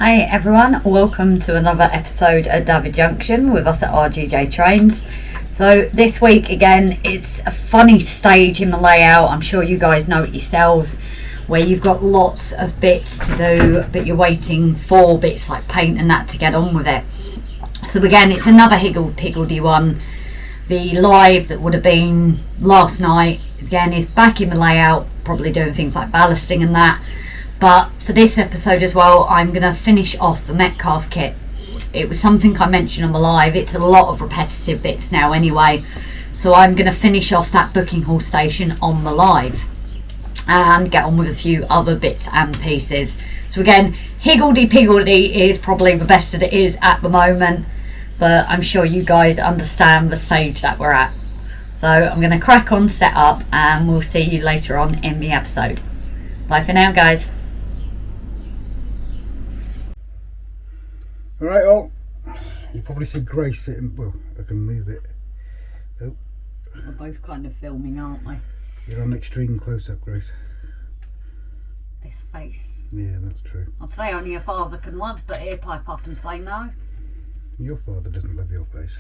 Hi everyone, welcome to another episode at Delph Junction with us at RGJ Trains. So this week again, it's a funny stage in the layout. I'm sure you guys know it yourselves, where you've got lots of bits to do, but you're waiting for bits like paint and that to get on with it. So again, it's another higgledy one. The live that would have been last night, again, is back in the layout, probably doing things like ballasting and that. But for this episode as well, I'm going to finish off the Metcalfe kit. It was something I mentioned on the live. It's a lot of repetitive bits now anyway. So I'm going to finish off that booking hall station on the live and get on with a few other bits and pieces. So again, higgledy-piggledy is probably the best that it is at the moment. But I'm sure you guys understand the stage that we're at. So I'm going to crack on, set up, and we'll see you later on in the episode. Bye for now, guys. Alright, all. You probably see Grace sitting. Well, I can move it. Oh. We're both kind of filming, aren't we? You're on extreme close up, Grace. This face. Yeah, that's true. I'd say only a father can love, but he'll pipe up and say no. Your father doesn't love your face.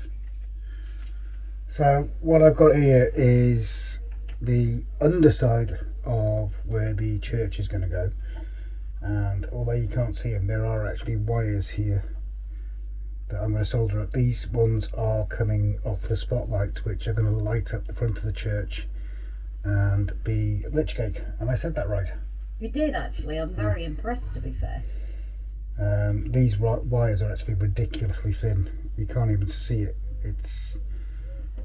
So, what I've got here is the underside of where the church is going to go. And although you can't see them, there are actually wires here that I'm going to solder up. These ones are coming off the spotlights, which are going to light up the front of the church and be lichgate. And I said that right. You did actually. I'm very impressed, to be fair. These wires are actually ridiculously thin. You can't even see it. It's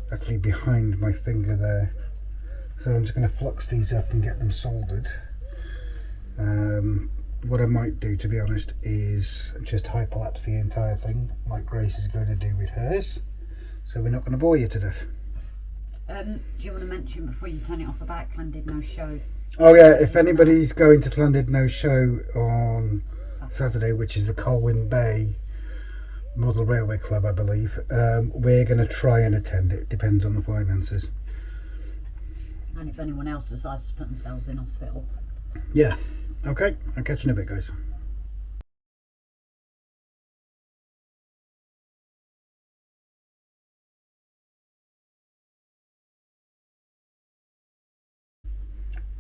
actually behind my finger there. So I'm just going to flux these up and get them soldered. What I might do, to be honest, is just hyperlapse the entire thing, like Grace is going to do with hers. So we're not going to bore you to death. Do you want to mention before you turn it off about Landed No Show? Oh yeah, if anybody's going to Landed No Show on Saturday, which is the Colwyn Bay Model Railway Club, I believe, we're going to try and attend it. Depends on the finances. And if anyone else decides to put themselves in hospital. Yeah. Okay, I'll catch you in a bit, guys.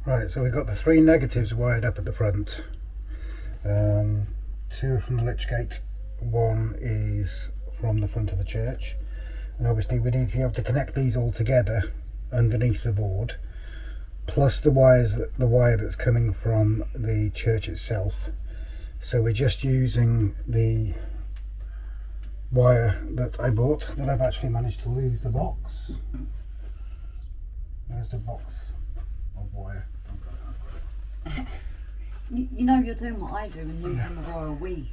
Right, so we've got the three negatives wired up at the front. Two from the lichgate, one is from the front of the church. And obviously we need to be able to connect these all together underneath the board, plus the wire that's coming from the church itself. So we're just using the wire that I bought, that I've actually managed to lose the box. There's the box of wire. You know you're doing what I do and using the royal we.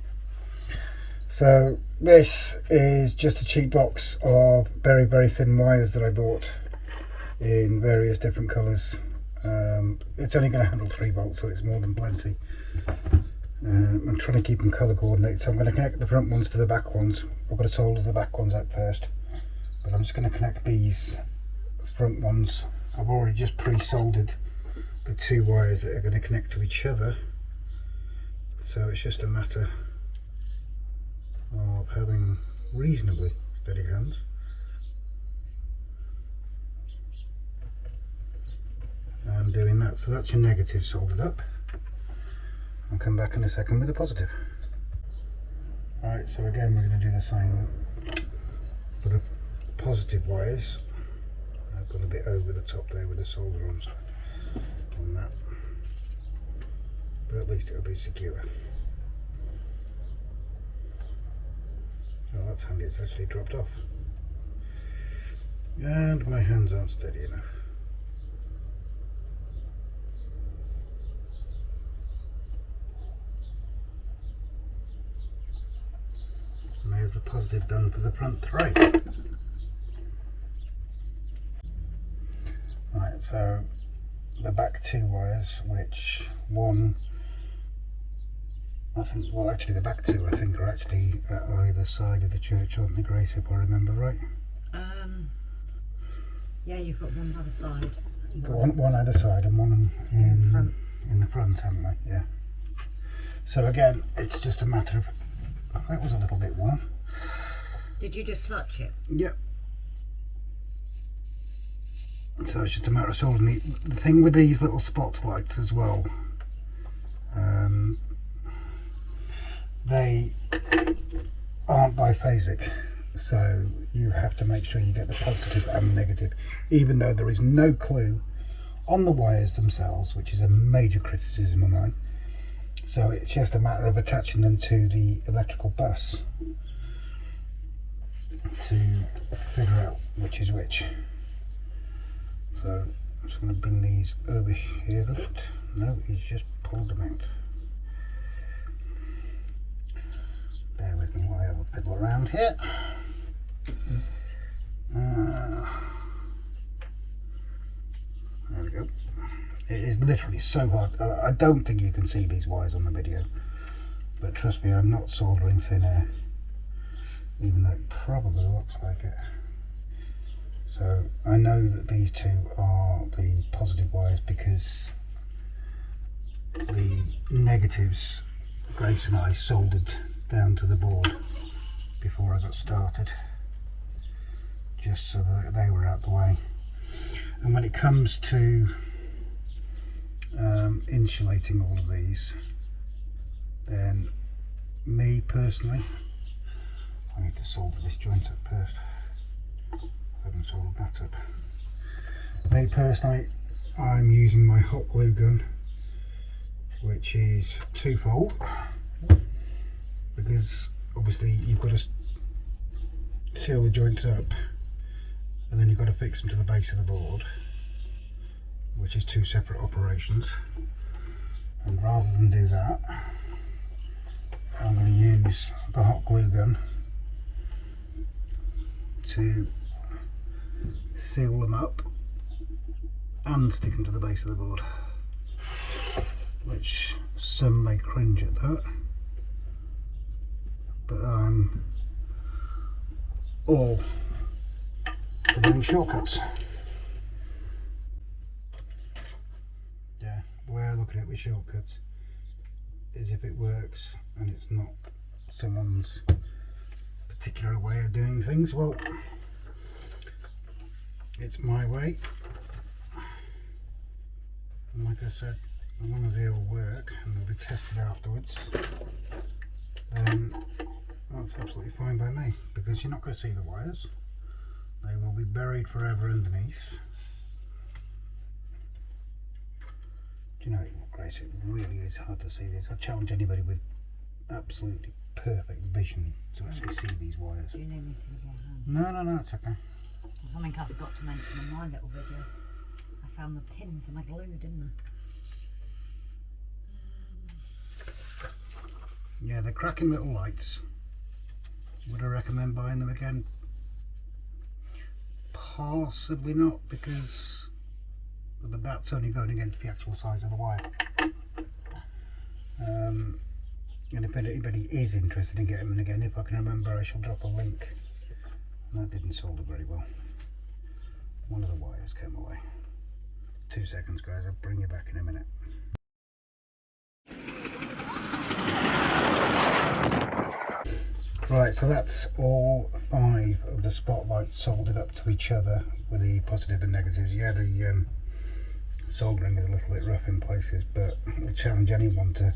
So this is just a cheap box of very, very thin wires that I bought in various different colours. It's only going to handle 3 volts, so it's more than plenty. I'm trying to keep them colour coordinated, so I'm going to connect the front ones to the back ones. I've got to solder the back ones out first, but I'm just going to connect these front ones. I've already just pre-soldered the 2 wires that are going to connect to each other, so it's just a matter of having reasonably steady hands. And doing that. So that's your negative soldered up. I'll come back in a second with the positive. Alright, so again we're going to do the same for the positive wires. I've gone a bit over the top there with the solder on that, but at least it'll be secure. Oh, that's handy, it's actually dropped off. And my hands aren't steady enough. And there's the positive done for the front 3. Right, so the back 2 wires, which one, I think, well actually the back 2 I think are actually at either side of the church, aren't they, Grace, if I remember right? Yeah, you've got one either side. Got one either side and one in the front, haven't we? Yeah. So again, it's just a matter of, that was a little bit warm. Did you just touch it? Yep. So it's just a matter of soldering. The thing with these little spotlights as well, they aren't biphasic, so you have to make sure you get the positive and negative, even though there is no clue on the wires themselves, which is a major criticism of mine. So it's just a matter of attaching them to the electrical bus to figure out which is which. So I'm just going to bring these over here a bit. No, he's just pulled them out. Bear with me while I have a fiddle around here. There we go. It is literally so hard. I don't think you can see these wires on the video, but trust me, I'm not soldering thin air, even though it probably looks like it. So I know that these two are the positive wires because the negatives Grace and I soldered down to the board before I got started, just so that they were out the way. And when it comes to insulating all of these, then me personally, I need to solder this joint up first. I haven't soldered that up. Me personally, I'm using my hot glue gun, which is twofold, because obviously you've got to seal the joints up and then you've got to fix them to the base of the board, which is two separate operations. And rather than do that, I'm going to use the hot glue gun to seal them up and stick them to the base of the board, which some may cringe at that, but I'm all for doing shortcuts. Yeah, the way I look at it with shortcuts is if it works and it's not someone's particular way of doing things, well, it's my way. And like I said, as long as they all work and they'll be tested afterwards, then that's absolutely fine by me, because you're not going to see the wires. They will be buried forever underneath. Do you know what, Grace, it really is hard to see this. I challenge anybody with absolutely perfect vision to actually see these wires. Do you need me to give you a hand? No, it's okay. Something I forgot to mention in my little video. I found the pin for my glue, didn't I? Yeah, they're cracking little lights. Would I recommend buying them again? Possibly not, because that's only going against the actual size of the wire. And if anybody is interested in getting them again, if I can remember, I shall drop a link. And that didn't solder very well. One of the wires came away. 2 seconds, guys, I'll bring you back in a minute. Right, so that's all 5 of the spotlights soldered up to each other with the positive and negatives. Yeah, the soldering is a little bit rough in places, but I challenge anyone to,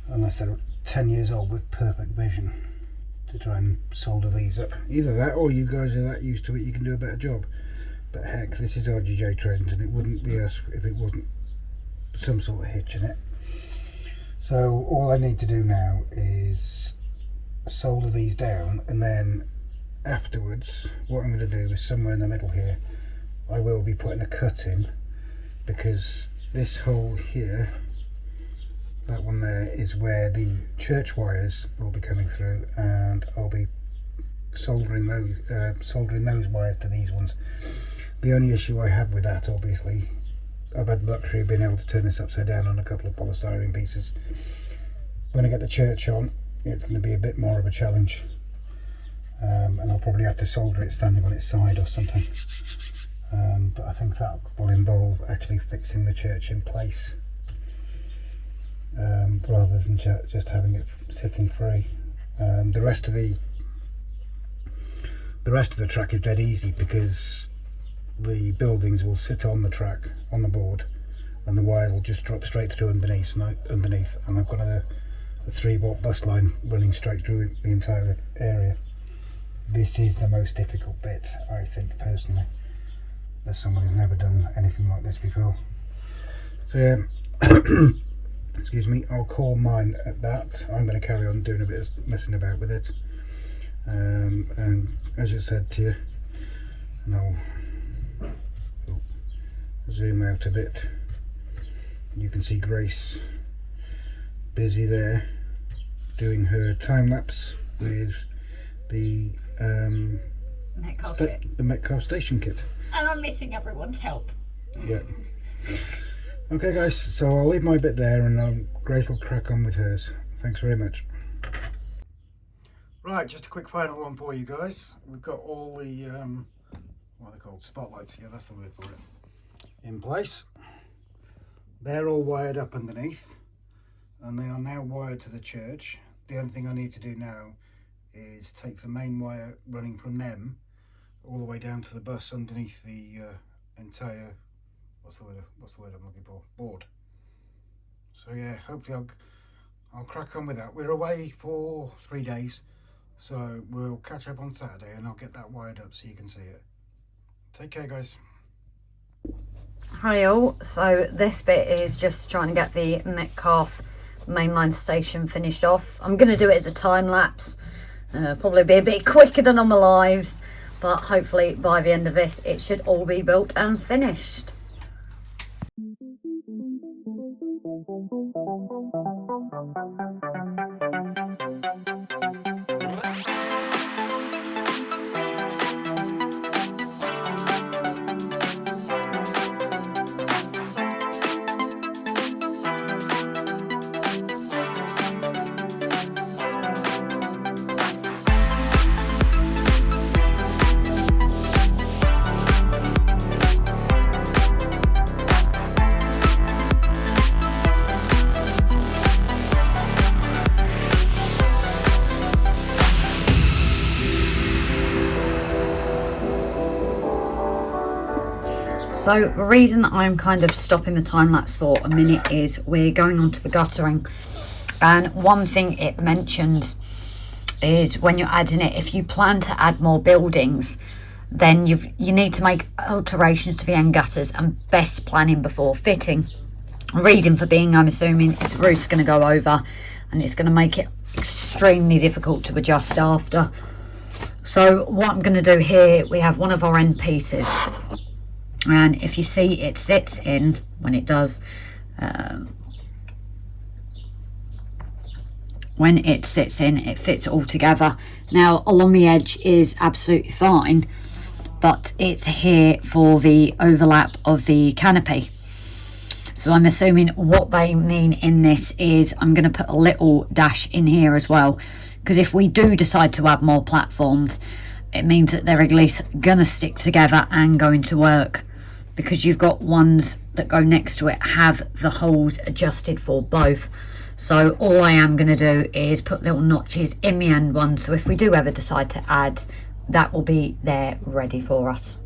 unless they're 10 years old with perfect vision, to try and solder these up. Either that, or you guys are that used to it, you can do a better job. But heck, this is RGJ trains, and it wouldn't be us if it wasn't some sort of hitch in it. So all I need to do now is solder these down, and then afterwards what I'm going to do is somewhere in the middle here I will be putting a cut in, because this hole here, that one there, is where the church wires will be coming through, and I'll be soldering those wires to these ones. The only issue I have with that, obviously, I've had the luxury of being able to turn this upside down on a couple of polystyrene pieces. When I get the church on, it's going to be a bit more of a challenge, and I'll probably have to solder it standing on its side or something, but I think that will involve actually fixing the church in place. rather than just having it sitting free. The rest of the track is dead easy because the buildings will sit on the track on the board, and the wires will just drop straight through underneath. And I've got a 3-volt bus line running straight through the entire area. This is the most difficult bit, I think, personally, as someone who's never done anything like this before. So yeah, excuse me, I'll call mine at that. I'm going to carry on doing a bit of messing about with it, and as I said to you, and I'll zoom out a bit. You can see Grace busy there doing her time lapse with the Metcalfe station kit. And I'm missing everyone's help. Yeah. Okay guys, so I'll leave my bit there and Grace will crack on with hers. Thanks very much. Right, just a quick final one for you guys. We've got all the, what are they called? Spotlights, yeah, that's the word for it, in place. They're all wired up underneath, and they are now wired to the church. The only thing I need to do now is take the main wire running from them all the way down to the bus underneath the entire, what's the word I'm looking for, board. So yeah, hopefully I'll crack on with that. We're away for 3 days, so we'll catch up on Saturday and I'll get that wired up so you can see it. Take care guys. Hi all, so this bit is just trying to get the Metcalfe mainline station finished off. I'm going to do it as a time lapse, probably be a bit quicker than on my lives, but hopefully by the end of this it should all be built and finished. So the reason I'm kind of stopping the time lapse for a minute is we're going on to the guttering, and one thing it mentioned is when you're adding it, if you plan to add more buildings, then you need to make alterations to the end gutters, and best planning before fitting. Reason for being, I'm assuming, is the roof's going to go over and it's going to make it extremely difficult to adjust after. So what I'm going to do here, we have one of our end pieces, and if you see, it sits in when it does, when it sits in, it fits all together. Now along the edge is absolutely fine, but it's here for the overlap of the canopy. So I'm assuming what they mean in this is I'm going to put a little dash in here as well, because if we do decide to add more platforms, it means that they're at least going to stick together and going to work, because you've got ones that go next to it have the holes adjusted for both. So all I am going to do is put little notches in the end one, so if we do ever decide to add, that will be there ready for us.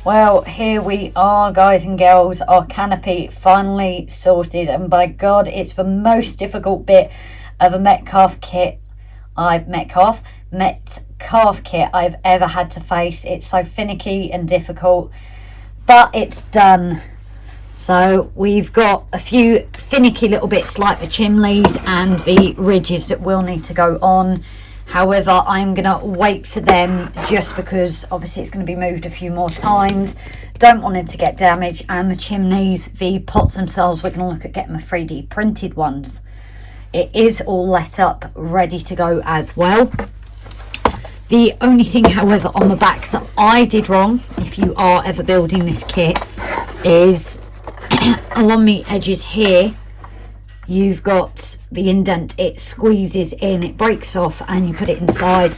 Well, here we are, guys and girls. Our canopy finally sorted, and by God, it's the most difficult bit of a Metcalfe kit Metcalfe kit I've ever had to face. It's so finicky and difficult, but it's done. So we've got a few finicky little bits like the chimneys and the ridges that will need to go on. However, I'm gonna wait for them just because obviously it's going to be moved a few more times. Don't want it to get damaged. And the chimneys, the pots themselves, we're going to look at getting the 3D printed ones. It is all let up, ready to go as well. The only thing, however, on the back that I did wrong, if you are ever building this kit, is along the edges here, you've got the indent. It squeezes in, it breaks off, and you put it inside.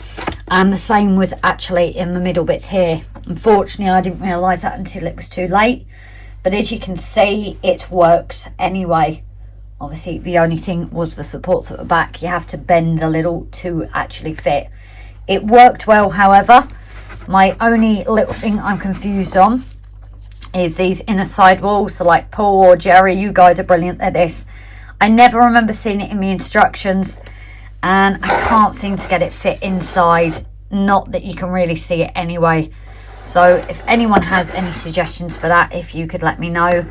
And the same was actually in the middle bits here. Unfortunately, I didn't realise that until it was too late. But as you can see, it works anyway. Obviously, the only thing was the supports at the back. You have to bend a little to actually fit. It worked well, however. My only little thing I'm confused on is these inner side walls. So like Paul or Jerry, you guys are brilliant at this. I never remember seeing it in the instructions, and I can't seem to get it fit inside. Not that you can really see it anyway. So if anyone has any suggestions for that, if you could let me know.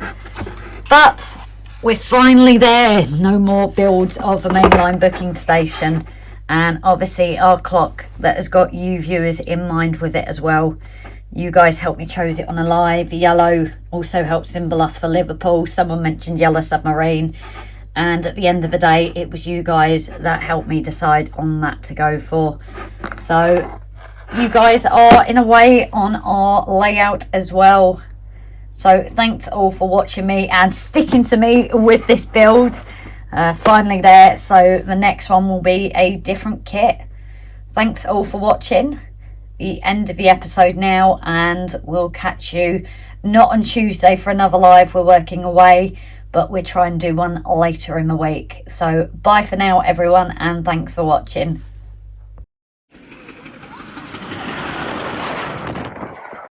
But we're finally there. No more builds of a mainline booking station. And obviously our clock that has got you viewers in mind with it as well. You guys helped me choose it on a live. The yellow also helped symbol us for Liverpool. Someone mentioned Yellow Submarine. And at the end of the day, it was you guys that helped me decide on that to go for. So you guys are in a way on our layout as well. So thanks all for watching me and sticking to me with this build. Finally there. So the next one will be a different kit. Thanks all for watching. The end of the episode now, and we'll catch you not on Tuesday for another live. We're working away, but we'll try and do one later in the week. So bye for now, everyone, and thanks for watching.